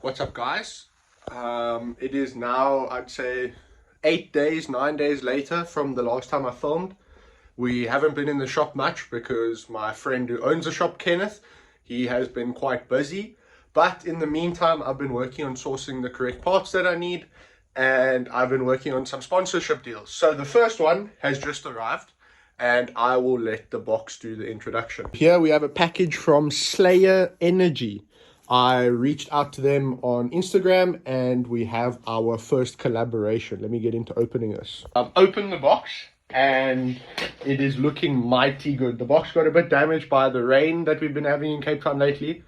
What's up, guys? It is now, I'd say, 9 days later from the last time I filmed. We haven't been in the shop much because my friend who owns the shop, Kenneth, he has been quite busy. But in the meantime, I've been working on sourcing the correct parts that I need, and I've been working on some sponsorship deals. So the first one has just arrived, and I will let the box do the introduction. Here we have a package from Slayer Energy. I reached out to them on Instagram and we have our first collaboration. Let me get into opening this. I've opened the box and it is looking mighty good. The box got a bit damaged by the rain that we've been having in Cape Town lately,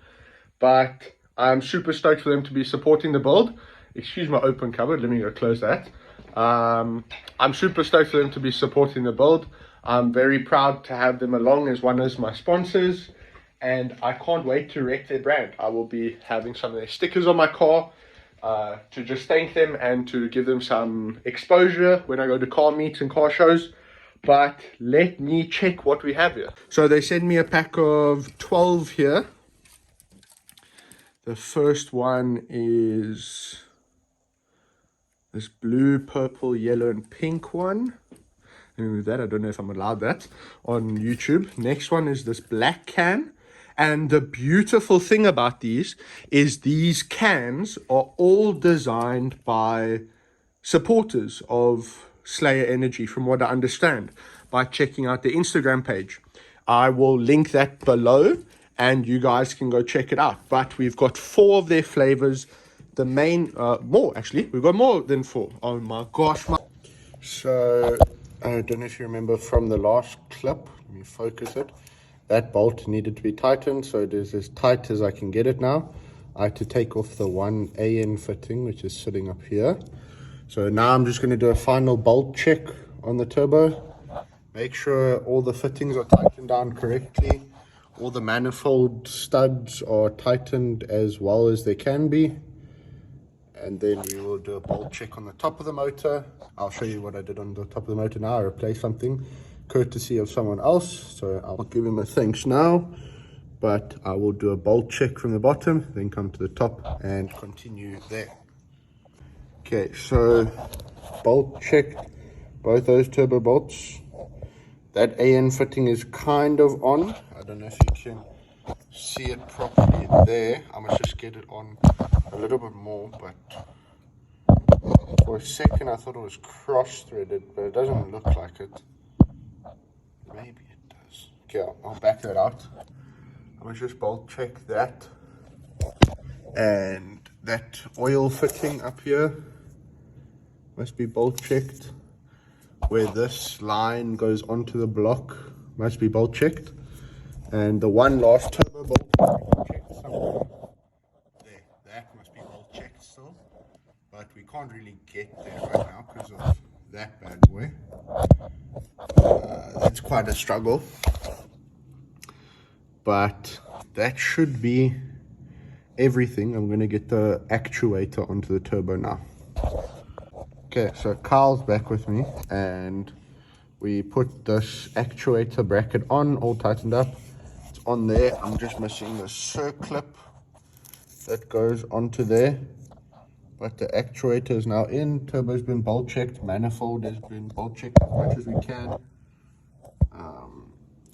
but I'm super stoked for them to be supporting the build. Excuse my open cupboard, let me go close that. I'm super stoked for them to be supporting the build. I'm very proud to have them along as one of my sponsors, and I can't wait to wreck their brand. I will be having some of their stickers on my car to just thank them and to give them some exposure when I go to car meets and car shows. But let me check what we have here. So they sent me a pack of 12 here. The first one is this blue, purple, yellow, and pink one. With that, I don't know if I'm allowed that on YouTube. Next one is this black can. And the beautiful thing about these is these cans are all designed by supporters of Slayer Energy, from what I understand, by checking out their Instagram page. I will link that below and you guys can go check it out. But we've got 4 of their flavors. The main, more actually, we've got more than 4. Oh my gosh. So, I don't know if you remember from the last clip, let me focus it. That bolt needed to be tightened, so it is as tight as I can get it now. I had to take off the one AN fitting, which is sitting up here. So now I'm just going to do a final bolt check on the turbo. Make sure all the fittings are tightened down correctly. All the manifold studs are tightened as well as they can be. And then we will do a bolt check on the top of the motor. I'll show you what I did on the top of the motor now. I replaced something courtesy of someone else, so I'll give him a thanks now. But I will do a bolt check from the bottom, then come to the top and continue there. Okay, so bolt checked both those turbo bolts. That AN fitting is kind of on. I don't know if you can see it properly there. I must just get it on a little bit more, but for a second I thought it was cross-threaded, but it doesn't look like it. Maybe it does. Okay, I'll back that out. I'm gonna just bolt check that. And that oil fitting up here must be bolt checked. Where this line goes onto the block must be bolt checked. And the one last turbo bolt checked somewhere there. That must be bolt checked still. But we can't really get there right now because of that bad boy. That's quite a struggle, but that should be everything. I'm going to get the actuator onto the turbo now. Okay, so Carl's back with me and we put this actuator bracket on, all tightened up. It's on there. I'm just missing the circlip that goes onto there, but the actuator is now in. Turbo's been bolt checked, manifold has been bolt checked as much as we can.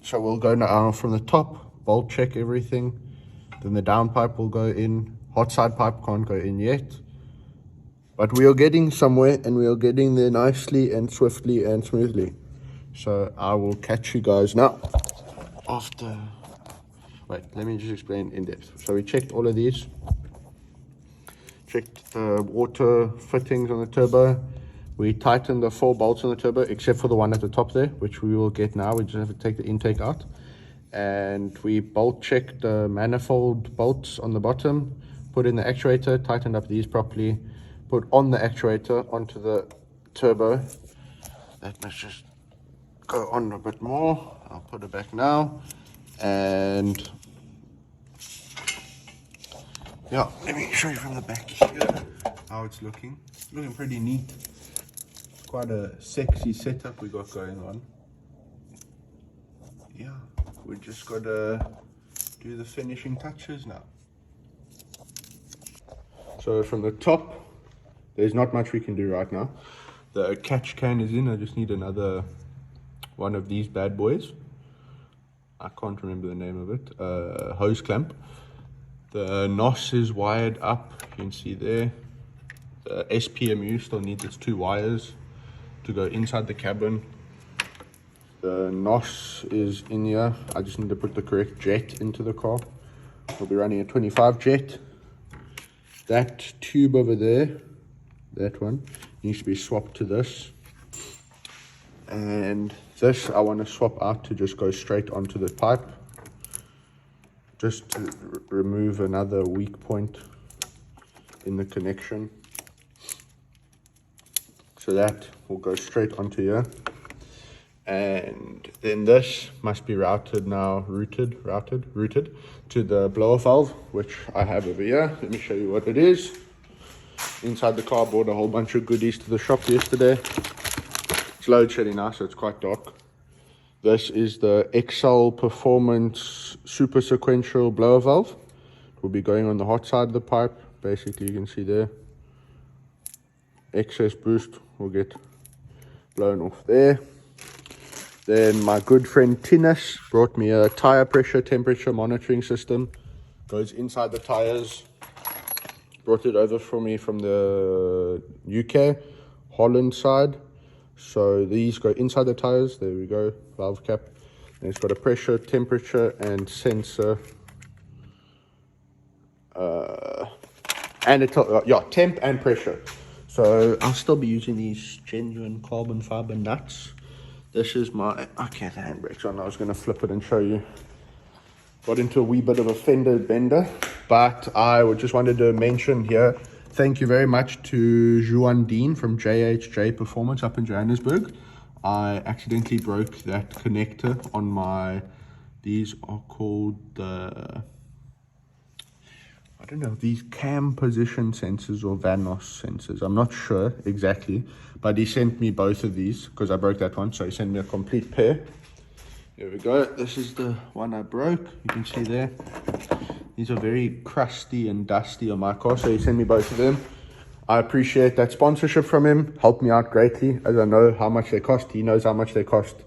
So we'll go now from the top, bolt check everything, then the down pipe will go in. Hot side pipe can't go in yet, but we are getting somewhere and we are getting there nicely and swiftly and smoothly. So I will catch you guys now after. Wait, let me just explain in depth. So we checked all of these, checked the water fittings on the turbo. We tightened the 4 bolts on the turbo, except for the one at the top there, which we will get now. We just have to take the intake out. And we bolt checked the manifold bolts on the bottom, put in the actuator, tightened up these properly, put on the actuator onto the turbo. That must just go on a bit more. I'll put it back now. And yeah, let me show you from the back here how it's looking. It's looking pretty neat. Quite a sexy setup we got going on. Yeah, we just gotta do the finishing touches now. So from the top, there's not much we can do right now. The catch can is in. I just need another one of these bad boys. I can't remember the name of it. Hose clamp. The NOS is wired up. You can see there. The SPMU still needs its 2 wires to go inside the cabin. The NOS is in here. I just need to put the correct jet into the car. We'll be running a 25 jet. That tube over there, that one, needs to be swapped to this. And this I want to swap out to just go straight onto the pipe. Just to remove another weak point in the connection. So that will go straight onto here. And then this must be routed to the blower valve, which I have over here. Let me show you what it is. Inside the car, bought a whole bunch of goodies to the shop yesterday. It's load shedding now, so it's quite dark. This is the XL Performance Super Sequential blower valve. It will be going on the hot side of the pipe. Basically, you can see there. Excess boost will get blown off there. Then my good friend Tinus brought me a tire pressure temperature monitoring system. Goes inside the tires. Brought it over for me from the UK, Holland side. So these go inside the tires. There we go, valve cap. And it's got a pressure, temperature, and sensor. And temp and pressure. So I'll still be using these genuine carbon fiber nuts. This is my, okay, the handbrake's on. I was going to flip it and show you. Got into a wee bit of a fender bender, but I just wanted to mention here, thank you very much to Juan Dean from JHJ Performance up in Johannesburg. I accidentally broke that connector on my, these are called I don't know, these cam position sensors or Vanos sensors. I'm not sure exactly, but he sent me both of these because I broke that one. So he sent me a complete pair. Here we go. This is the one I broke. You can see there. These are very crusty and dusty on my car. So he sent me both of them. I appreciate that sponsorship from him. Helped me out greatly as I know how much they cost. He knows how much they cost.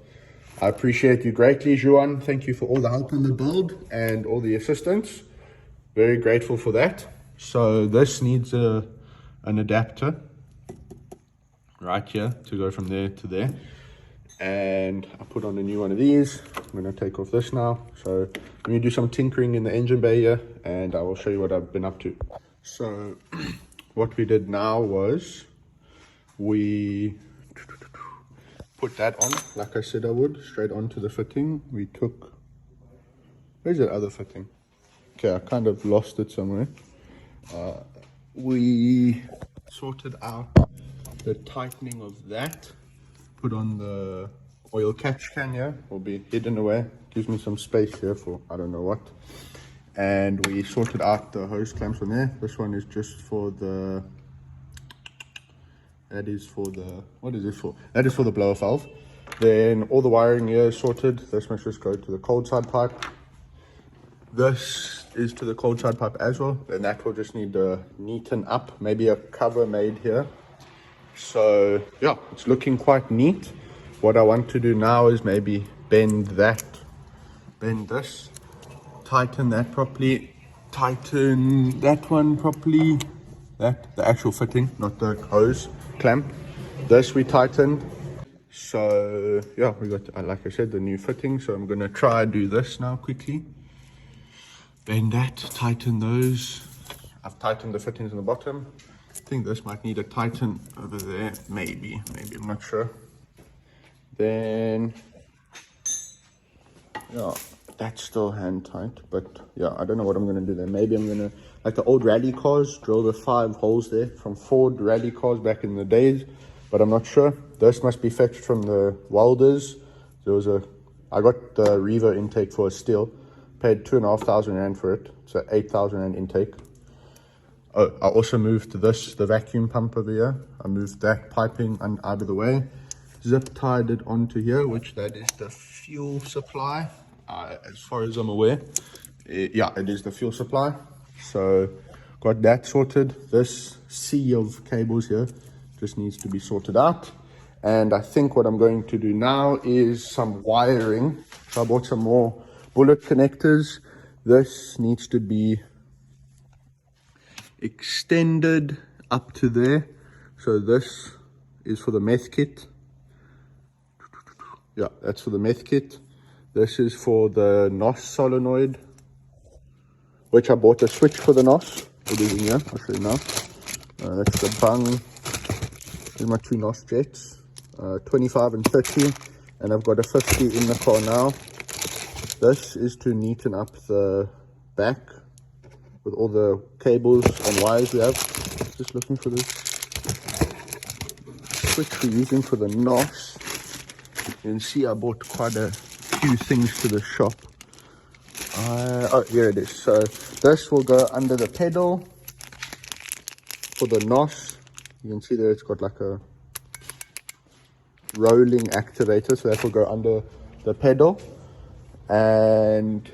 I appreciate you greatly, Juan. Thank you for all the help on the build and all the assistance. Very grateful for that. So this needs an adapter right here to go from there to there. And I put on a new one of these. I'm going to take off this now. So I'm going to do some tinkering in the engine bay here and I will show you what I've been up to. So what we did now was we put that on like I said I would, straight onto the fitting. We took, where's the other fitting? Okay, I kind of lost it somewhere. We sorted out the tightening of that. Put on the oil catch can here. Will be hidden away. Gives me some space here for I don't know what. And we sorted out the hose clamps on there. This one is just for the. That is for the. What is it for? That is for the blower valve. Then all the wiring here is sorted. This must just go to the cold side pipe. This is to the cold side pipe as well. Then that will just need to neaten up. Maybe a cover made here. So yeah, it's looking quite neat. What I want to do now is maybe bend this, tighten that properly, tighten that one properly. That, the actual fitting, not the hose clamp. This we tightened. So yeah, we got, like I said, the new fitting. So I'm gonna try and do this now quickly. Bend that, tighten those. I've tightened the fittings in the bottom. I think this might need a tighten over there. Maybe, I'm not sure. Then, yeah, that's still hand tight. But yeah, I don't know what I'm gonna do there. Maybe I'm gonna, like the old rally cars, drill the 5 holes there from Ford rally cars back in the days. But I'm not sure. This must be fetched from the welders. There was I got the Revo intake for a steel. Paid 2,500 Rand for it. So 8,000 Rand intake. Oh, I also moved the vacuum pump over here. I moved that piping out of the way. Zip tied it onto here, which that is the fuel supply. As far as I'm aware. Yeah, it is the fuel supply. So got that sorted. This sea of cables here just needs to be sorted out. And I think what I'm going to do now is some wiring. So I bought some more bullet connectors. This needs to be extended up to there. So this is for the meth kit. Yeah, that's for the meth kit. This is for the NOS solenoid, which I bought a switch for the NOS. It is in here, I'll show you now. That's the bung. Here's my two NOS jets, 25 and 30, and I've got a 50 in the car now. This is to neaten up the back with all the cables and wires we have. Just looking for this switch we're using for the NOS. You can see I bought quite a few things to the shop. Oh, here it is. So this will go under the pedal for the NOS. You can see there it's got like a rolling activator, so that will go under the pedal. And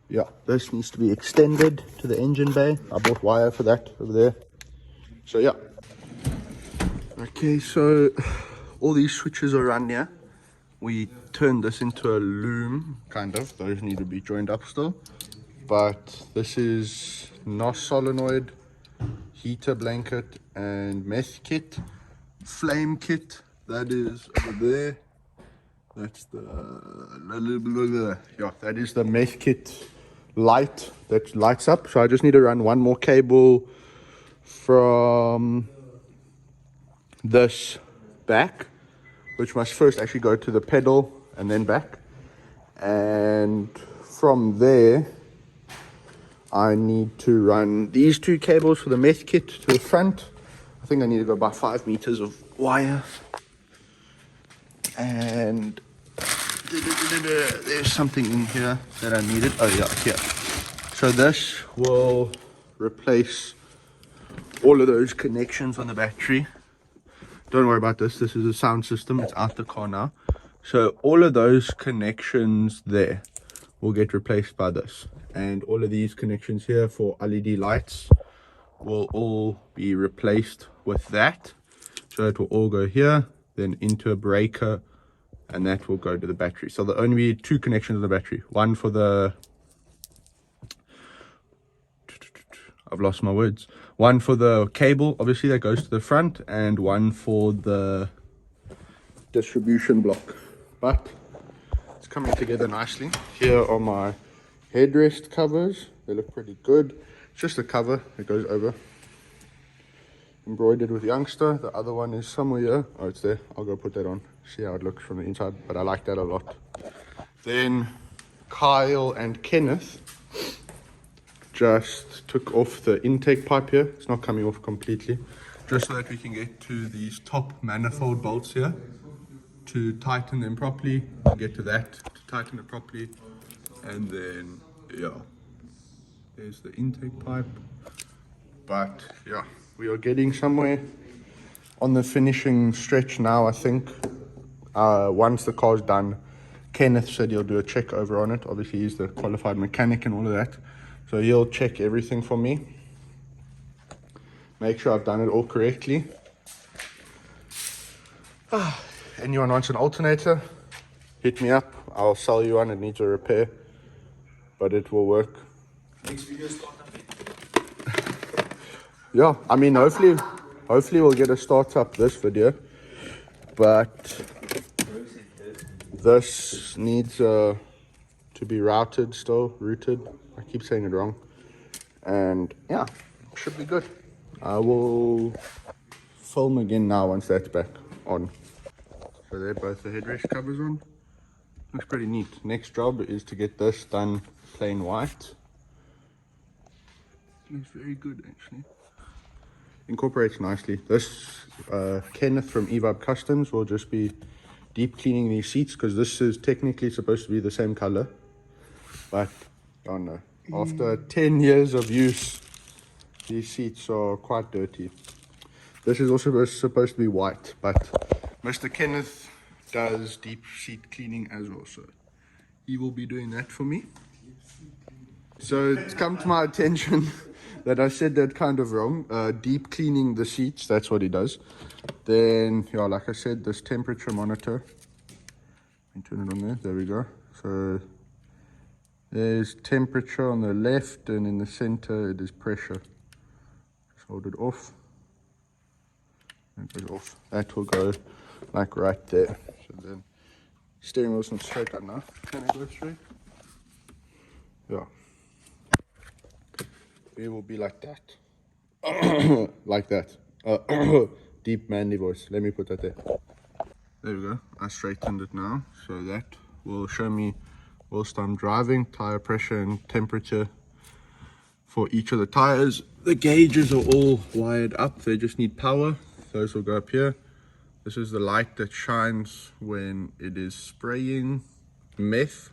yeah, this needs to be extended to the engine bay. I bought wire for that over there. So yeah. Okay, so all these switches are run here. We turned this into a loom, kind of. Those need to be joined up still. But this is NOS solenoid, heater blanket, and meth kit. Flame kit, that is over there. That's yeah, that is the meth kit light that lights up. So I just need to run one more cable from this back, which must first actually go to the pedal and then back. And from there, I need to run these two cables for the meth kit to the front. I think I need to go about 5 meters of wire. And there's something in here that I needed. Oh yeah, here. So this will replace all of those connections on the battery. Don't worry about this. This is a sound system. It's out the car now. So all of those connections there will get replaced by this. And all of these connections here for LED lights will all be replaced with that. So it will all go here, then into a breaker, and that will go to the battery. So there'll only be 2 connections to the battery. One for the... I've lost my words. One for the cable, obviously, that goes to the front, and one for the distribution block. But it's coming together nicely. Here are my headrest covers. They look pretty good. It's just a cover that goes over. Embroidered with youngster. The other one is somewhere here. Oh, it's there. I'll go put that on. See how it looks from the inside. But I like that a lot. Then Kyle and Kenneth just took off the intake pipe here. It's not coming off completely. Just so that we can get to these top manifold bolts here to tighten them properly. Get to that to tighten it properly. And then, yeah, there's the intake pipe. But yeah, we are getting somewhere on the finishing stretch now, I think. Once the car's done, Kenneth said he'll do a check over on it. Obviously, he's the qualified mechanic and all of that. So he'll check everything for me. Make sure I've done it all correctly. Anyone wants an alternator? Hit me up. I'll sell you one. It needs a repair, but it will work. Next video start up. Yeah, I mean, hopefully we'll get a start up this video, but this needs to be routed still, routed. I keep saying it wrong. And yeah, should be good. I will film again now once that's back on. So there, both the headrest covers on. Looks pretty neat. Next job is to get this done plain white. Looks very good actually. Incorporates nicely. This Kenneth from eVibe Customs will just be deep cleaning these seats, because this is technically supposed to be the same color, but I don't know. After 10 years of use, these seats are quite dirty. This is also supposed to be white, but Mr. Kenneth does deep seat cleaning as well, so he will be doing that for me. So it's come to my attention that I said that kind of wrong. Deep cleaning the seats, that's what he does. Then, yeah, like I said, this temperature monitor. Turn it on there. There we go. So there's temperature on the left, and in the center it is pressure. Just hold it off. It goes off. That will go like right there. So then steering wheel's not straight up now. Can I go straight? Yeah. It will be like that. Like that. Deep manly voice. Let me put that there. There we go. I straightened it now. So that will show me whilst I'm driving tire pressure and temperature for each of the tires. The gauges are all wired up. They just need power. Those will go up here. This is the light that shines when it is spraying meth.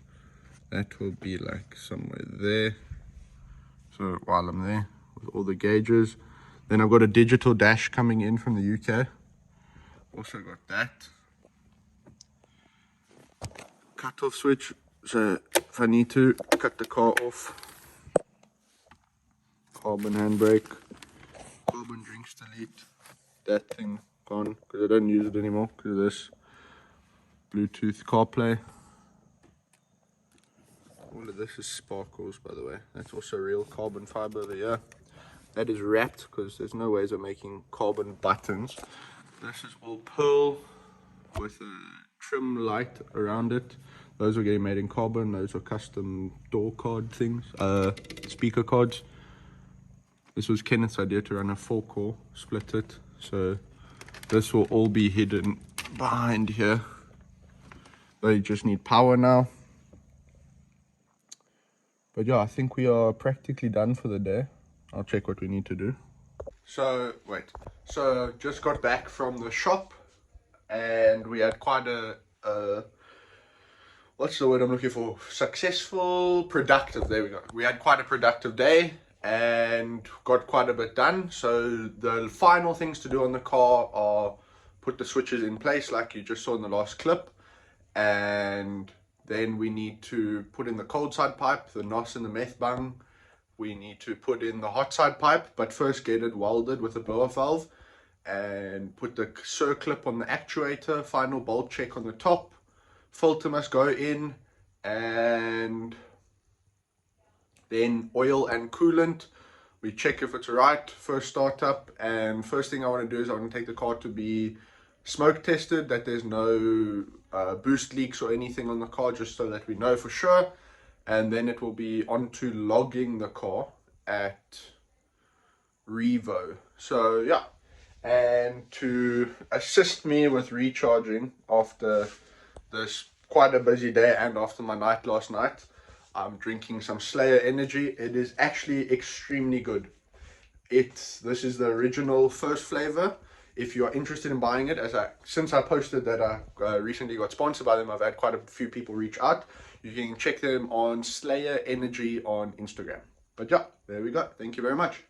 That will be like somewhere there. So while I'm there with all the gauges, then I've got a digital dash coming in from the UK. Also got that cut-off switch. So if I need to cut the car off, carbon handbrake, carbon drinks delete, that thing gone because I don't use it anymore because of this. Bluetooth CarPlay. All of this is sparkles, by the way. That's also real carbon fiber over here. That is wrapped because there's no ways of making carbon buttons. This is all pearl with a trim light around it. Those are getting made in carbon. Those are custom door card things, speaker cards. This was Kenneth's idea to run a 4-core, split it. So this will all be hidden behind here. They just need power now. But yeah, I think we are practically done for the day. I'll check what we need to do. So, wait. So, just got back from the shop. And we had quite a what's the word I'm looking for? Successful, productive. There we go. We had quite a productive day and got quite a bit done. So the final things to do on the car are put the switches in place like you just saw in the last clip. And then we need to put in the cold side pipe, the NOS and the meth bung. We need to put in the hot side pipe, but first get it welded with a blow off valve. And put the circlip on the actuator, final bolt check on the top, filter must go in, and then oil and coolant. We check if it's right, first startup, and first thing I want to do is I want to take the car to be smoke tested, that there's no boost leaks or anything on the car, just so that we know for sure. And then it will be on to logging the car at Revo. So yeah. And to assist me with recharging after this quite a busy day and after my night last night, I'm drinking some Slayer Energy. It is actually extremely good. This is the original first flavor. If you are interested in buying it, since I posted that I recently got sponsored by them, I've had quite a few people reach out. You can check them on Slayer Energy on Instagram. But yeah, there we go. Thank you very much.